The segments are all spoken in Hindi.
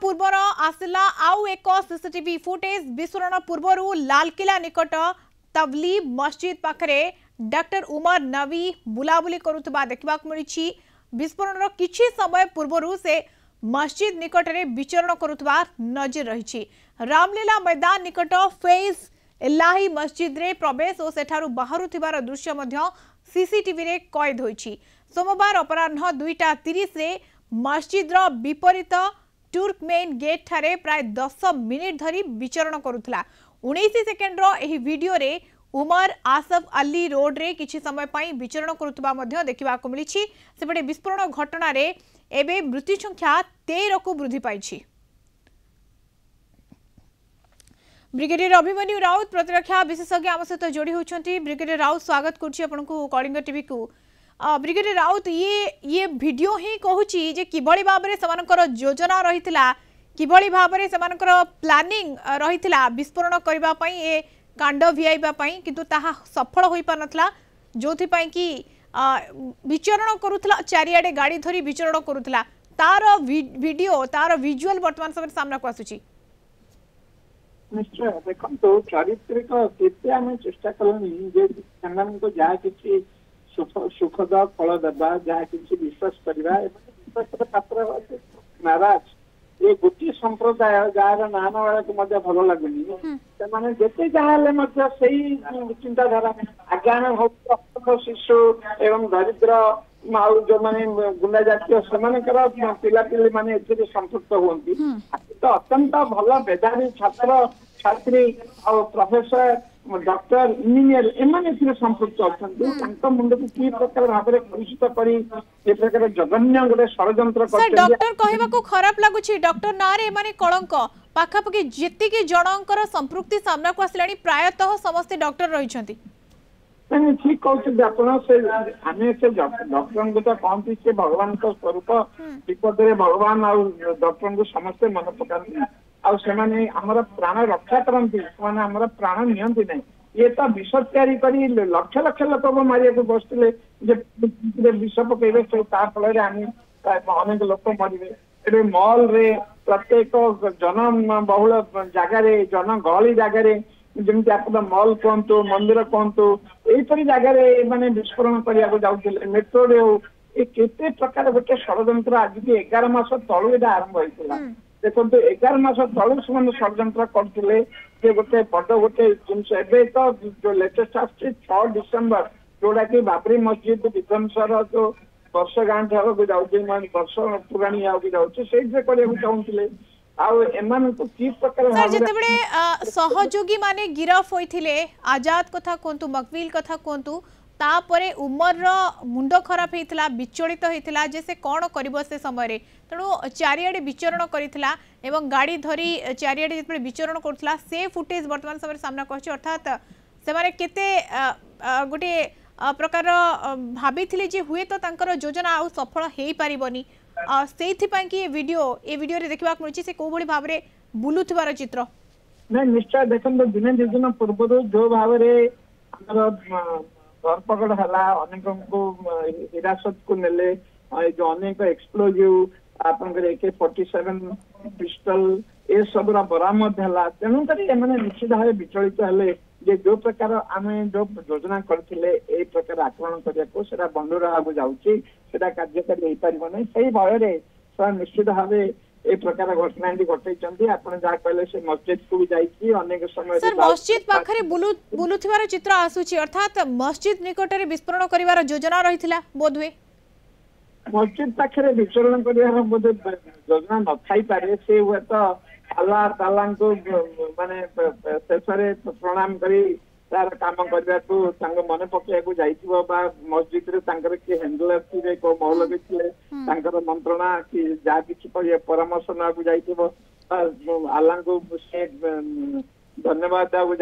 पूर्वर आसला आउ एक सीसीटीवी फुटेज विस्फोरण पूर्व लालकिला निकट तबली मस्जिद पाखरे डॉक्टर उमर नबी बुलाबुली करुवा देखा मिली। विस्फोरण किछि समय पूर्व से मस्जिद निकट में विचरण करुवा नजर रही। रामलीला मैदान निकट फेज एलाही मस्जिद रे प्रवेश और सेठारु बाहरुथिबार दृश्य सीसीटीवी रे कैद होईछि। सोमवार अपराह्न 2:30 रे मस्जिद रो विपरीत तुर्कमेन गेट ठारे प्राय 10 मिनिट धरी विचरण करुथला। 19 सेकेंड रो एही वीडियो रे उमर आसफ अली रोड रे किछि समय पई विचरण करुथबा मध्ये देखिबा को मिलिछि। सेपटे विस्फोरण घटना रे एबे मृत्यु संख्या 13 को वृद्धि पाइछि। ब्रिगेडियर अभिमन्यु राउत प्रतिरक्षा विशेषज्ञ आम सहित जोड़ी होती। ब्रिगेडियर राउत स्वागत करुच्ची आपनको कलिंग टीवी को। ब्रिगेडियर राउत ये वीडियो ही कहूची जे किभली भाव में समानकर योजना रहितला, किभली भाव में समानकर प्लानिंग रहितला विस्फोरण करबा पई ए कांड भियाइबा पई, किंतु ताहा सफल होई पानथला जोथि पई कि विचरण करुथला चारियाडे गाड़ी धरी विचरण करुथला। तार वीडियो तार विजुअल वर्तमान समय सामना को आसुची। निश्चय देखो चारित्रिक केते आम चेष्टा कलु जहाँ किसी सुखद फल देवा, जहाँ किसी विश्वास करवा विश्वास पात्र नाराज ये गोटे संप्रदाय जार नाम वाला को भल लगुनि से जिते जहाँ से चिंताधारा अज्ञान भक्त शिशु एवं दरिद्र जो मैंने गुंडा जातीय से पिलापिली मैंने संपृक्त हुई तो अत्यंत भल मेधावी छात्र छात्री और प्रोफेसर डॉक्टर इंजीनियर एमाने संपृक्त अच्छा मुंड को कि प्रकार भाव में कलुषित कर प्रकार जघन्य गोटे षड्यंत्र डॉक्टर कहवा को खराब लगुछि। डॉक्टर ना रे माने कलंक पाखापाखि जेतिकी जनकर संपृक्ति सामना को आसलानी प्रायतः समस्त डॉक्टर रहिछंती। नहीं ठीक कहते आम से डॉक्टर को तो कहती से भगवान स्वरूप विपद भगवान आ डॉक्टर को समस्ते मन पकाती आमर प्राण रक्षा करती आमर प्राण नियंती नहीं। ये तो विष तैयारी करी लक्ष लक्ष लोक मारिया बसते विष पकड़े फल अनेक लोक मरवे। मॉल रे प्रत्येक जन बहुल जगार जन गहली जगार जमी आप मॉल कहतु मंदिर कहतु यहीपरी जगह मैंने विस्फोरण करने जाते मेट्रो रे हो केते प्रकार गोटे षड्यंत्र आज की 11 मास तलू ये आरंभ होता। देखो 11 मास तलू से षड्यंत्र करते गोटे बड़ गोटे जिनस तो जो लेटेस्ट आ 6 डिसेम्बर जोड़ा कि बाबरी मस्जिद विध्वंसर जो वर्ष गांठ को जाऊँगी वर्ष पुराणी जाऊँगी से चाहूले सहयोगी माने गिरफ होइथिले आजाद कथा कहतु मकविल कथा कहतु तापरे उमर मुंड खराब होइथिला विचलित होइथिला जे से कोन करबो से समय रे तेणु चारियाडे विचरण करिथिला एवं गाड़ी धरी चारियाडे जेते विचरण करथिला से फुटेज वर्तमान समय सामना कहछि। अर्थात से माने केते गोटे प्रकार भाबिथिले जे हुए तो तांकर योजना आ सफल हेई पारिबनी से वीडियो रे देखा मिली से कौ भाव में बुलुथिबार चित्र नहीं निश्चय देखो दिने दि दिन पूर्व जो भाव धरपकड़ है अनेक को हिरासत को नेले जो अनेक एक्सप्लोजिव आपंकर AK-47 पिस्टल ये सब बरामद है तेणुक निश्चित भाव विचलित हेले जे जो प्रकार आम जो योजना करथिले ए प्रकार आक्रमण करने बंधुर आगे जाऊँगी कार्यकारी हो पार नहीं से भय निश्चित भाव ए प्रकार घटना घटे जहाँ कहले से मस्जिद को भी जाइए अनेक समय मस्जिद पाखरे बुलुथिबार चित्र आसुची। अर्थात मस्जिद निकट में विस्फोरण करिवार योजना रहिथिला बोधवे मस्जिद पाखरे विचरण करिवार बोधे योजना न थाई पारे से हुए तो अल्लाह ताला को माने शेष प्रणाम करी तार काम करने को मन पकड़ जा मस्जिद रे किए हैंडलर थे को मौलवी थे मंत्रणा कि जहाँ किसी परामर्श नाकू आल्लाह को से धन्यवाद देवा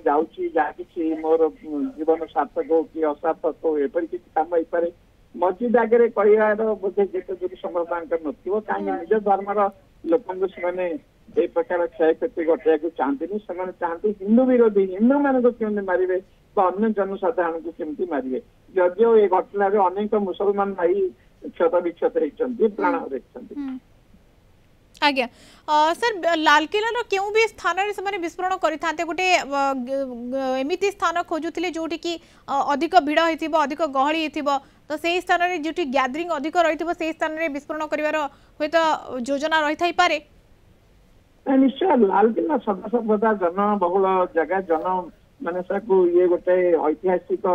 जाऊँगी जहाँ किसी मोर जीवन सार्थक हो कि असार्थक हो एपरी किसी काम हो पारे मस्जिद आगे कहार बोधे जिते दूर समर्पण नथिबो कहीं निज धर्मर लोक ए प्रकार क्षय क्षति घटाइक चाहती चाहती हिंदू विरोधी हिंदू मान को केमती मारे अन्य जनसाधारण को केमती मारे जदिव ये घटन अनेक मुसलमान भाई क्षत विक्षत होती प्राण हरई। आज्ञा सर लालकिला क्यों भी स्थान से विस्फोरण करते गोटे एमती स्थान खोजुले जोटि कि अधिक भिड़ हो अधिक गहली हो तो से स्थान में जो गैदरिंग अधिक रही से स्थान में विस्फोरण कर योजना रही था पारे निश्चय लालकिला सदा सर्वदा जनबहुल जगह जन माने ये गोटे ऐतिहासिक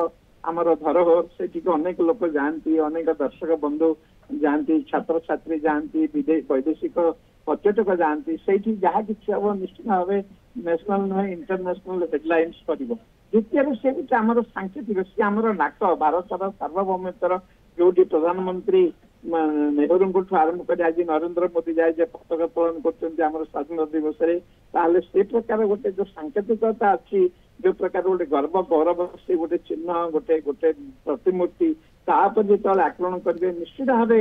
आमर धरोहर से अनेक लोक जाती अनेक दर्शक बंधु जाती छात्र छात्री जाती वैदेशिक पर्यटक जाती से जहाँ किसी हम निश्चित भाव नेशनल नुहे इंटरनेशनल हेडलाइंस कर द्वितीय से आमर सांकेतिक सी आमर नाक भारतर सार्वभौमत्वर जो प्रधानमंत्री नेहरू को आरंभ कर आज नरेंद्र मोदी जाए पताका उत्तोलन कर स्वाधीनता दिवस से प्रकार गोटे जो सांकेतिकता अच्छी जो प्रकार गोटे गर्व गौरव से गोटे चिन्ह गोटे गोटे प्रतिमूर्ति तापर जो आक्रमण करेंगे निश्चित भाव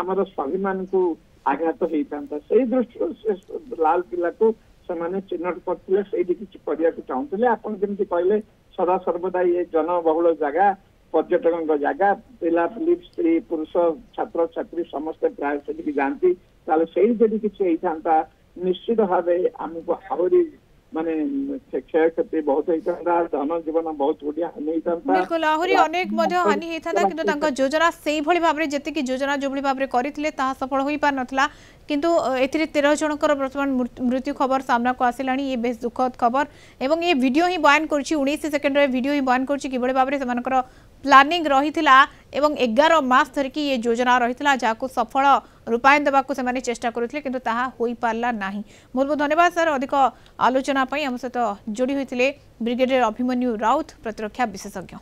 आमर स्वाभिमान को आघात होता से दृष्टि लाल किला को से चिन्हट करते किसी करने चाहते आपड़ी कहले सदा सर्वदा ये जनबहुल जगह पर्यटकों जगह पिला पिली स्त्री पुरुष छात्र छात्री समस्ते प्राय से जाती से किसी होता निश्चित भाव आमको आहरी माने क्षय क्षति बहुत होता धन जीवन बहुत बढ़िया हानि होता बिल्कुल आहरी अनेक हानि होता किंतु योजना से भाव में जी योजना जो भाव में करते सफल हो पार नाला किंतु ए 13 जनकर वर्तमान मृत्यु खबर सामना को आसला ये बेस दुखद खबर एवं ये वीडियो ही बयान कर 19 सेकेंड वीडियो ही बयान कर भाव में प्लानिंग रही एवं 11 मास धरिकी ये योजना रही जहाँ सफल रूपायन देवा से चेष्टा करते किंतु ताहा होई पारला नाही। बहुत बहुत धन्यवाद सर अधिक आलोचना आम सहित जोड़ी होते ब्रिगेडियर अभिमन्यु राउत प्रतिरक्षा विशेषज्ञ।